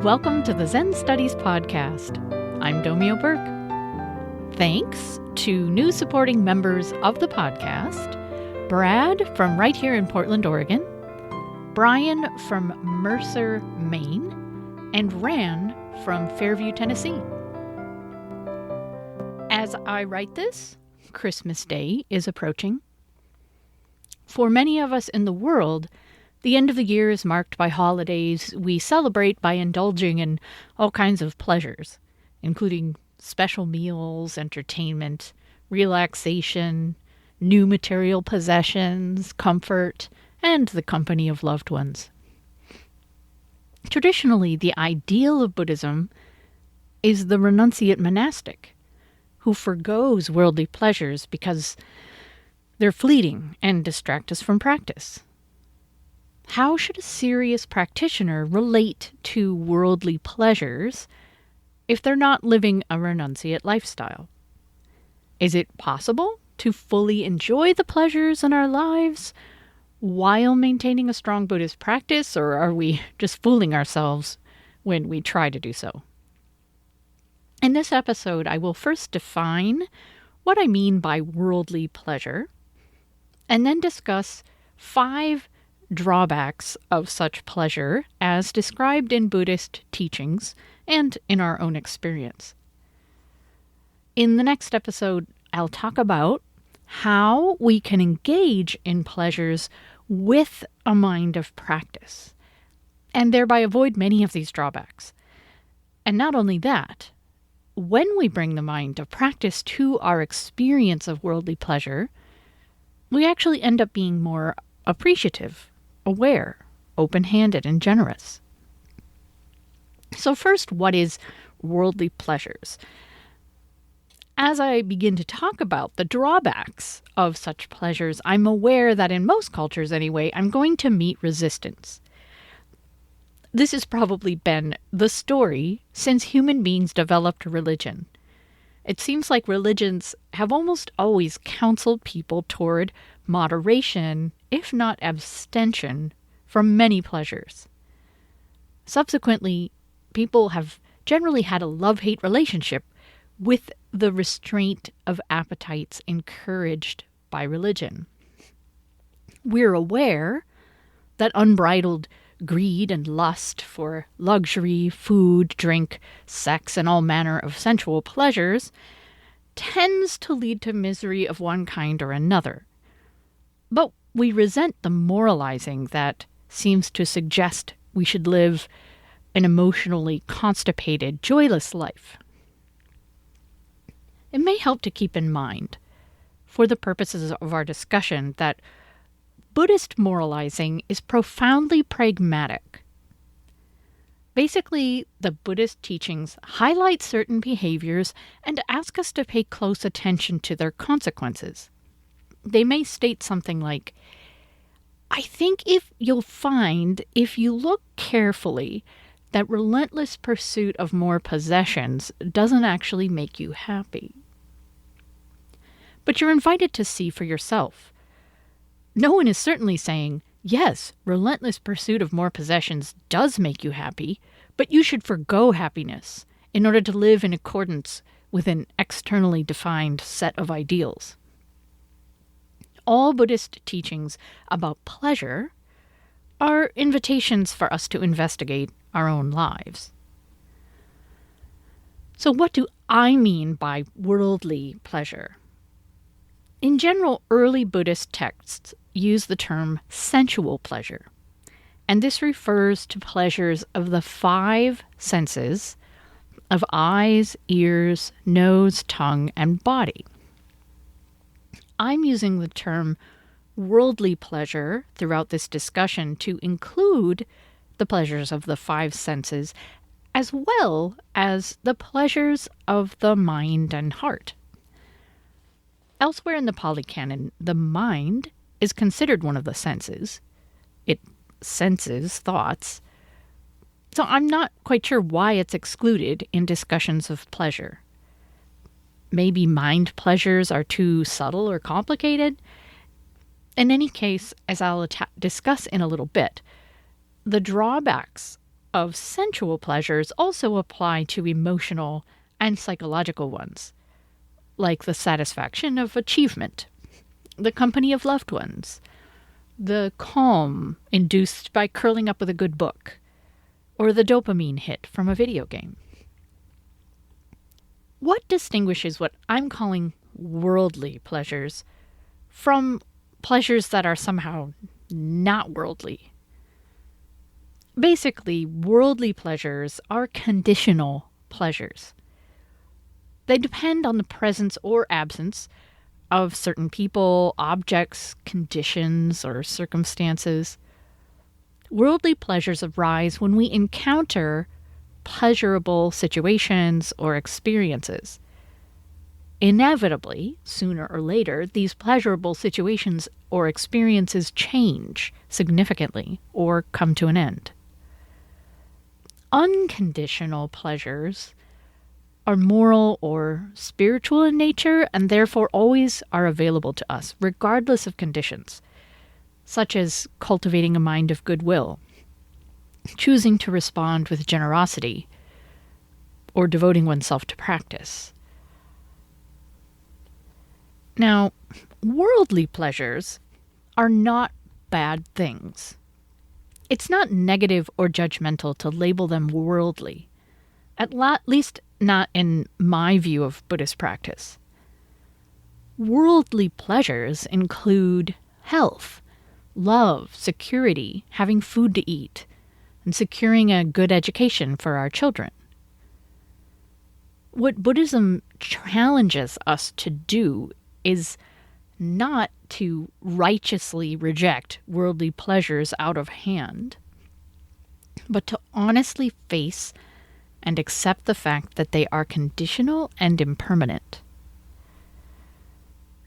Welcome to the Zen Studies Podcast. I'm Domio Burke. Thanks to new supporting members of the podcast, Brad from right here in Portland, Oregon, Brian from Mercer, Maine, and Ran from Fairview, Tennessee. As I write this, Christmas Day is approaching. For many of us in the world, the end of the year is marked by holidays we celebrate by indulging in all kinds of pleasures, including special meals, entertainment, relaxation, new material possessions, comfort, and the company of loved ones. Traditionally, the ideal of Buddhism is the renunciate monastic, who forgoes worldly pleasures because they're fleeting and distract us from practice. How should a serious practitioner relate to worldly pleasures if they're not living a renunciate lifestyle? Is it possible to fully enjoy the pleasures in our lives while maintaining a strong Buddhist practice, or are we just fooling ourselves when we try to do so? In this episode, I will first define what I mean by worldly pleasure, and then discuss 5 drawbacks of such pleasure as described in Buddhist teachings and in our own experience. In the next episode, I'll talk about how we can engage in pleasures with a mind of practice, and thereby avoid many of these drawbacks. And not only that, when we bring the mind of practice to our experience of worldly pleasure, we actually end up being more appreciative, aware, open-handed, and generous. So first, what is worldly pleasures? As I begin to talk about the drawbacks of such pleasures, I'm aware that in most cultures anyway, I'm going to meet resistance. This has probably been the story since human beings developed religion. It seems like religions have almost always counseled people toward moderation, if not abstention, from many pleasures. Subsequently, people have generally had a love-hate relationship with the restraint of appetites encouraged by religion. We're aware that unbridled greed and lust for luxury, food, drink, sex, and all manner of sensual pleasures tends to lead to misery of one kind or another. But we resent the moralizing that seems to suggest we should live an emotionally constipated, joyless life. It may help to keep in mind, for the purposes of our discussion, that Buddhist moralizing is profoundly pragmatic. Basically, the Buddhist teachings highlight certain behaviors and ask us to pay close attention to their consequences. They may state something like, I think you'll find, if you look carefully, that relentless pursuit of more possessions doesn't actually make you happy. But you're invited to see for yourself. No one is certainly saying, yes, relentless pursuit of more possessions does make you happy, but you should forgo happiness in order to live in accordance with an externally defined set of ideals. All Buddhist teachings about pleasure are invitations for us to investigate our own lives. So what do I mean by worldly pleasure? In general, early Buddhist texts use the term sensual pleasure, and this refers to pleasures of the 5 senses of eyes, ears, nose, tongue, and body. I'm using the term worldly pleasure throughout this discussion to include the pleasures of the 5 senses as well as the pleasures of the mind and heart. Elsewhere in the Pali Canon, the mind is considered one of the senses. It senses thoughts. So I'm not quite sure why it's excluded in discussions of pleasure. Maybe mind pleasures are too subtle or complicated. In any case, as I'll discuss in a little bit, the drawbacks of sensual pleasures also apply to emotional and psychological ones, like the satisfaction of achievement, the company of loved ones, the calm induced by curling up with a good book, or the dopamine hit from a video game. What distinguishes what I'm calling worldly pleasures from pleasures that are somehow not worldly? Basically, worldly pleasures are conditional pleasures. They depend on the presence or absence of certain people, objects, conditions, or circumstances. Worldly pleasures arise when we encounter pleasurable situations or experiences. Inevitably, sooner or later, these pleasurable situations or experiences change significantly or come to an end. Unconditional pleasures are moral or spiritual in nature and therefore always are available to us, regardless of conditions, such as cultivating a mind of goodwill, choosing to respond with generosity, or devoting oneself to practice. Now, worldly pleasures are not bad things. It's not negative or judgmental to label them worldly, at least not in my view of Buddhist practice. Worldly pleasures include health, love, security, having food to eat, and securing a good education for our children. What Buddhism challenges us to do is not to righteously reject worldly pleasures out of hand, but to honestly face and accept the fact that they are conditional and impermanent.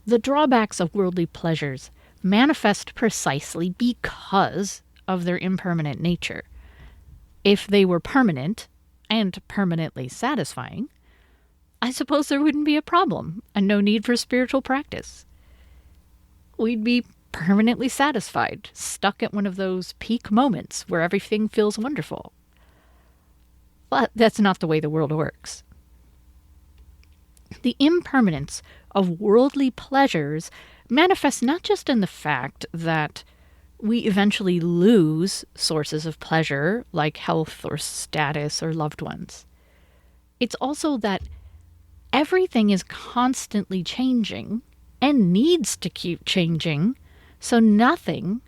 The drawbacks of worldly pleasures manifest precisely because of their impermanent nature. If they were permanent and permanently satisfying, I suppose there wouldn't be a problem and no need for spiritual practice. We'd be permanently satisfied, stuck at one of those peak moments where everything feels wonderful. But that's not the way the world works. The impermanence of worldly pleasures manifests not just in the fact that we eventually lose sources of pleasure like health or status or loved ones. It's also that everything is constantly changing and needs to keep changing, so nothing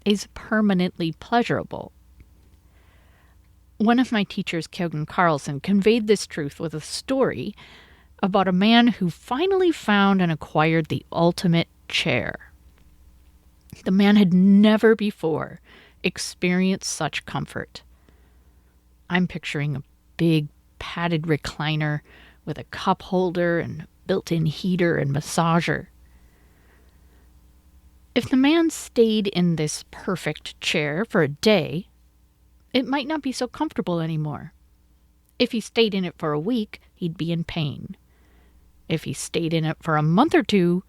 is permanently pleasurable. One of my teachers, Kjogn Carlson, conveyed this truth with a story about a man who finally found and acquired the ultimate chair. The man had never before experienced such comfort. I'm picturing a big padded recliner with a cup holder and built-in heater and massager. If the man stayed in this perfect chair for a day, it might not be so comfortable anymore. If he stayed in it for a week, he'd be in pain. If he stayed in it for a month or two,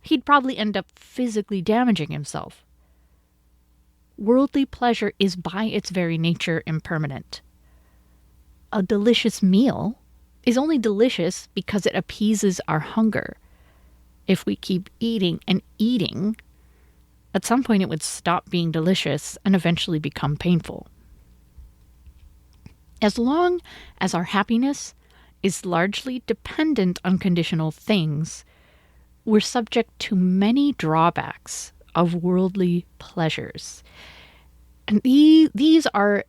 he'd probably end up physically damaging himself. Worldly pleasure is by its very nature impermanent. A delicious meal is only delicious because it appeases our hunger. If we keep eating and eating, at some point it would stop being delicious and eventually become painful. As long as our happiness is largely dependent on conditional things, we're subject to many drawbacks of worldly pleasures. And these are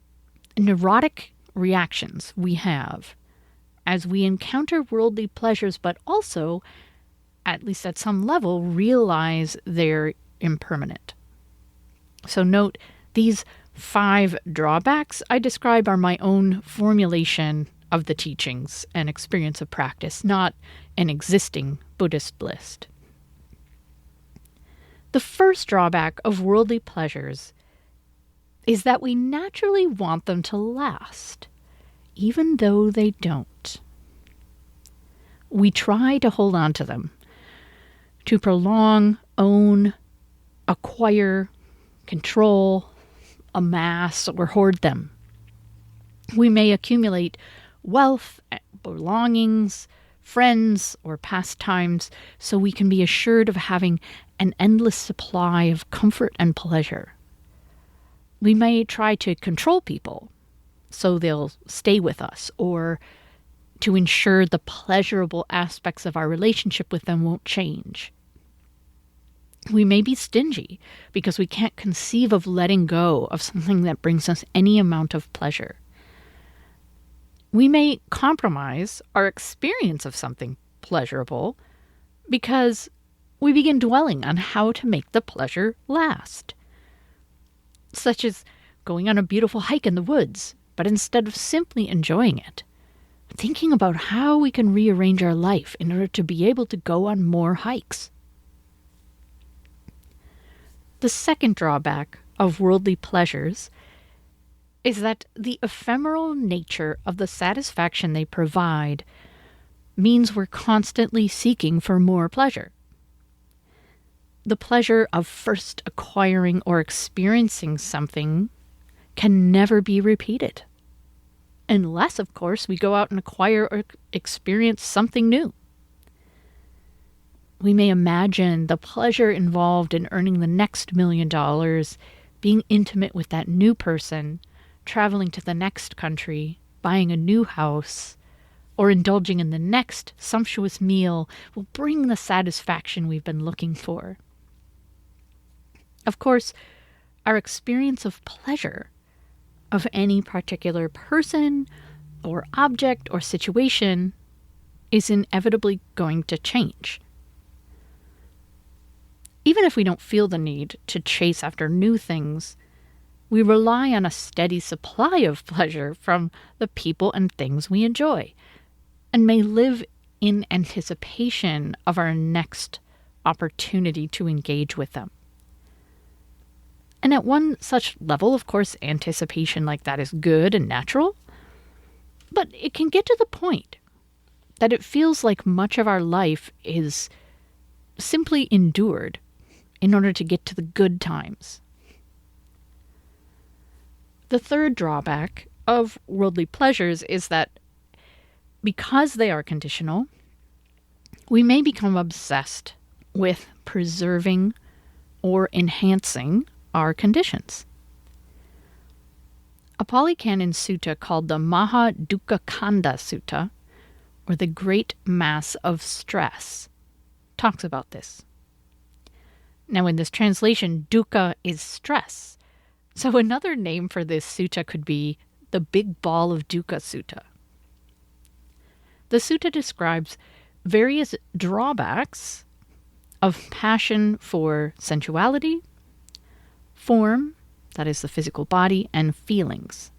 neurotic reactions we have as we encounter worldly pleasures, but also, at least at some level, realize they're impermanent. So note, these 5 drawbacks I describe are my own formulation of the teachings and experience of practice, not an existing Buddhist list. The first drawback of worldly pleasures is that we naturally want them to last, even though they don't. We try to hold on to them, to prolong, own, acquire, control, amass, or hoard them. We may accumulate wealth, belongings, friends, or pastimes so we can be assured of having an endless supply of comfort and pleasure. We may try to control people so they'll stay with us, or to ensure the pleasurable aspects of our relationship with them won't change. We may be stingy because we can't conceive of letting go of something that brings us any amount of pleasure. We may compromise our experience of something pleasurable because we begin dwelling on how to make the pleasure last, such as going on a beautiful hike in the woods, but instead of simply enjoying it, thinking about how we can rearrange our life in order to be able to go on more hikes. The second drawback of worldly pleasures is that the ephemeral nature of the satisfaction they provide means we're constantly seeking for more pleasure. The pleasure of first acquiring or experiencing something can never be repeated. Unless, of course, we go out and acquire or experience something new. We may imagine the pleasure involved in earning the next $1 million, being intimate with that new person, traveling to the next country, buying a new house, or indulging in the next sumptuous meal will bring the satisfaction we've been looking for. Of course, our experience of pleasure of any particular person or object or situation is inevitably going to change. Even if we don't feel the need to chase after new things, we rely on a steady supply of pleasure from the people and things we enjoy, and may live in anticipation of our next opportunity to engage with them. And at one such level, of course, anticipation like that is good and natural, but it can get to the point that it feels like much of our life is simply endured in order to get to the good times. The third drawback of worldly pleasures is that because they are conditional, we may become obsessed with preserving or enhancing our conditions. A Pali Canon sutta called the Maha Dukkha Kanda Sutta, or the Great Mass of Stress, talks about this. Now, in this translation, dukkha is stress. So another name for this sutta could be the Big Ball of Dukkha Sutta. The sutta describes various drawbacks of passion for sensuality, form, that is the physical body, and feelings.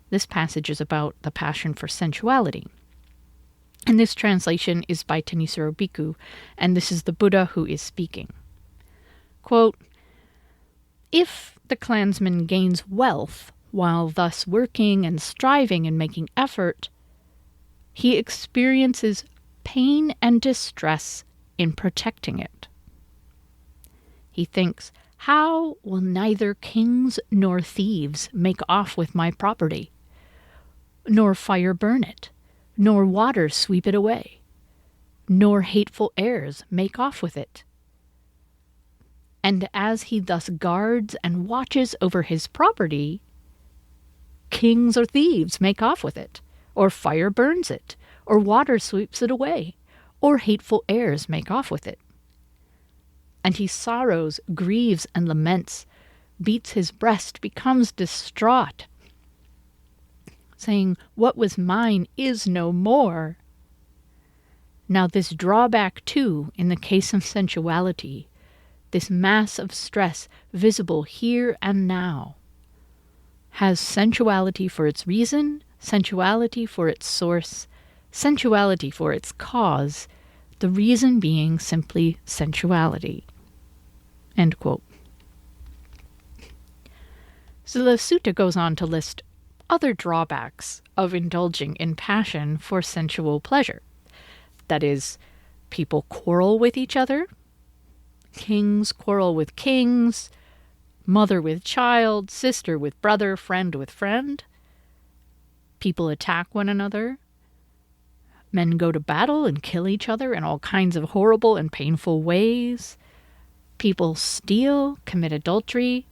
This passage is about the passion for sensuality. And this translation is by Thanissaro Bhikkhu, and this is the Buddha who is speaking. Quote, "If the clansman gains wealth while thus working and striving and making effort, he experiences pain and distress in protecting it. He thinks, how will neither kings nor thieves make off with my property, nor fire burn it, nor water sweep it away, nor hateful airs make off with it. And as he thus guards and watches over his property, kings or thieves make off with it, or fire burns it, or water sweeps it away, or hateful airs make off with it. And he sorrows, grieves, and laments, beats his breast, becomes distraught, saying, what was mine is no more. Now this drawback, too, in the case of sensuality, this mass of stress visible here and now, has sensuality for its reason, sensuality for its source, sensuality for its cause, the reason being simply sensuality." End quote. So the sutta goes on to list other drawbacks of indulging in passion for sensual pleasure. That is, people quarrel with each other, kings quarrel with kings, mother with child, sister with brother, friend with friend. People attack one another. Men go to battle and kill each other in all kinds of horrible and painful ways. People steal, commit adultery,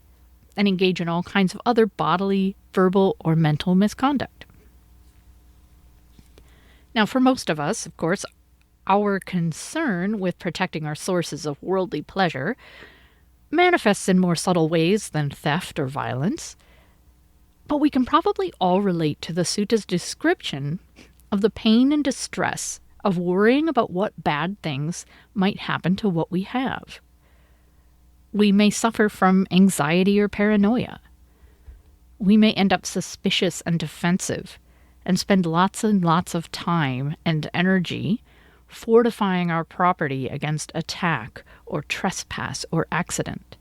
and engage in all kinds of other bodily, verbal, or mental misconduct. Now, for most of us, of course, our concern with protecting our sources of worldly pleasure manifests in more subtle ways than theft or violence. But we can probably all relate to the sutta's description of the pain and distress of worrying about what bad things might happen to what we have. We may suffer from anxiety or paranoia. We may end up suspicious and defensive and spend lots and lots of time and energy fortifying our property against attack or trespass or accident.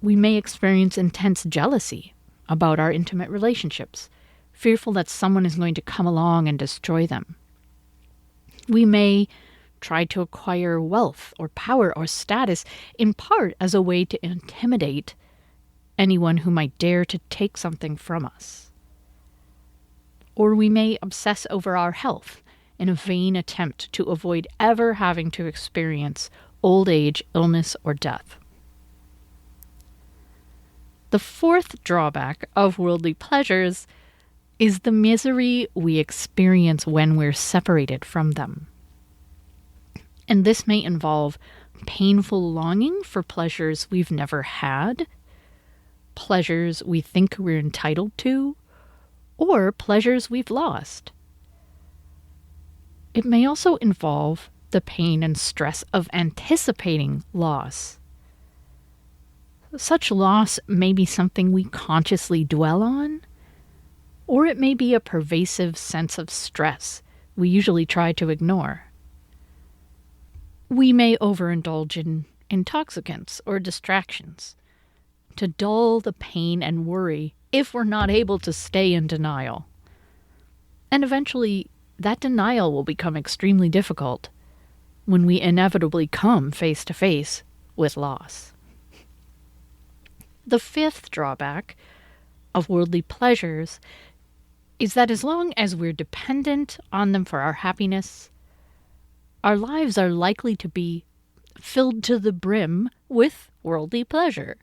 We may experience intense jealousy about our intimate relationships, fearful that someone is going to come along and destroy them. We may try to acquire wealth or power or status, in part as a way to intimidate anyone who might dare to take something from us. Or we may obsess over our health in a vain attempt to avoid ever having to experience old age, illness, or death. The fourth drawback of worldly pleasures is the misery we experience when we're separated from them. And this may involve painful longing for pleasures we've never had, pleasures we think we're entitled to, or pleasures we've lost. It may also involve the pain and stress of anticipating loss. Such loss may be something we consciously dwell on, or it may be a pervasive sense of stress we usually try to ignore. We may overindulge in intoxicants or distractions to dull the pain and worry if we're not able to stay in denial. And eventually, that denial will become extremely difficult when we inevitably come face to face with loss. The fifth drawback of worldly pleasures is that as long as we're dependent on them for our happiness, our lives are likely to be filled to the brim with worldly pleasure,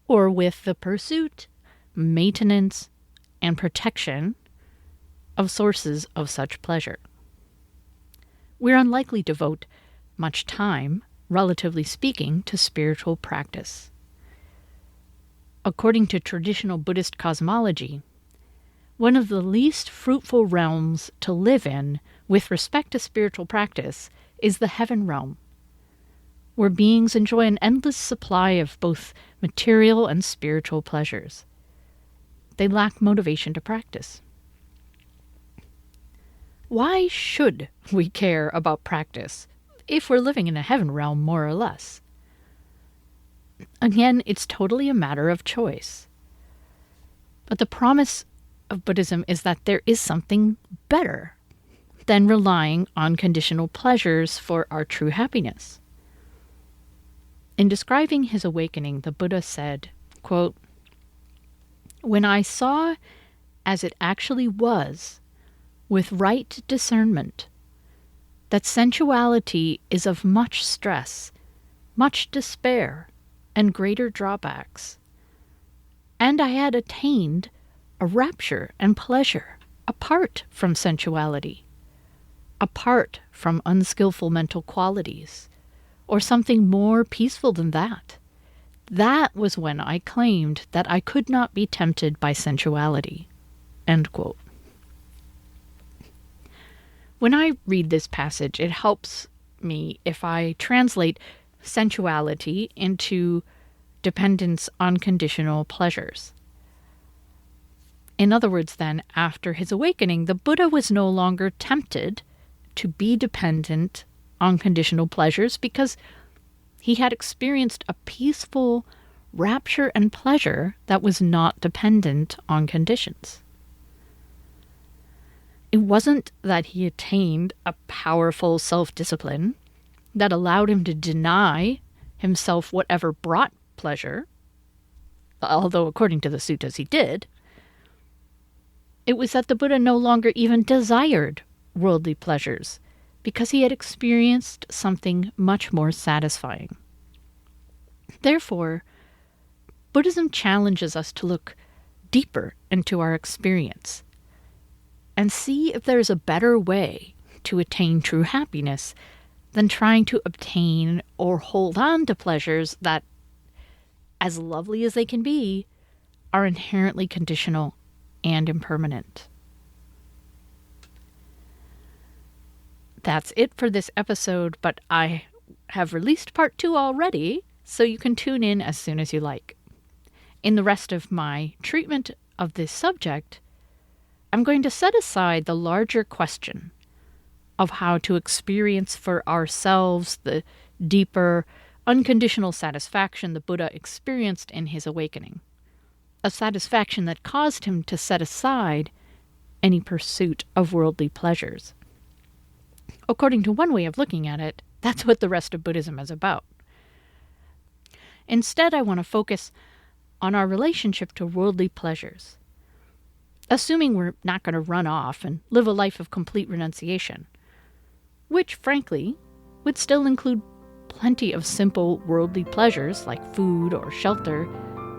or with the pursuit, maintenance, and protection of sources of such pleasure. We're unlikely to devote much time, relatively speaking, to spiritual practice. According to traditional Buddhist cosmology, one of the least fruitful realms to live in with respect to spiritual practice is the heaven realm, where beings enjoy an endless supply of both material and spiritual pleasures. They lack motivation to practice. Why should we care about practice if we're living in a heaven realm, more or less? Again, it's totally a matter of choice. But the promise of Buddhism is that there is something better than relying on conditional pleasures for our true happiness. In describing his awakening, the Buddha said, quote, "When I saw as it actually was, with right discernment, that sensuality is of much stress, much despair, and greater drawbacks, and I had attained a rapture and pleasure apart from sensuality, apart from unskillful mental qualities, or something more peaceful than that. That was when I claimed that I could not be tempted by sensuality." End quote. When I read this passage, it helps me if I translate sensuality into dependence on conditional pleasures. In other words, then, after his awakening, the Buddha was no longer tempted to be dependent on conditional pleasures because he had experienced a peaceful rapture and pleasure that was not dependent on conditions. It wasn't that he attained a powerful self-discipline that allowed him to deny himself whatever brought pleasure, although according to the suttas he did. It was that the Buddha no longer even desired worldly pleasures because he had experienced something much more satisfying. Therefore, Buddhism challenges us to look deeper into our experience and see if there is a better way to attain true happiness than trying to obtain or hold on to pleasures that, as lovely as they can be, are inherently conditional and impermanent. That's it for this episode, but I have released part 2 already, so you can tune in as soon as you like. In the rest of my treatment of this subject, I'm going to set aside the larger question of how to experience for ourselves the deeper, unconditional satisfaction the Buddha experienced in his awakening, a satisfaction that caused him to set aside any pursuit of worldly pleasures. According to one way of looking at it, that's what the rest of Buddhism is about. Instead, I want to focus on our relationship to worldly pleasures, assuming we're not going to run off and live a life of complete renunciation, which, frankly, would still include plenty of simple worldly pleasures like food or shelter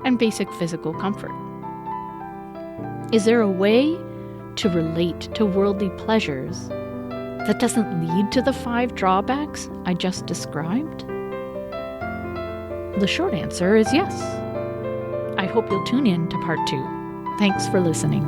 and basic physical comfort. Is there a way to relate to worldly pleasures that doesn't lead to the 5 drawbacks I just described? The short answer is yes. I hope you'll tune in to part 2. Thanks for listening.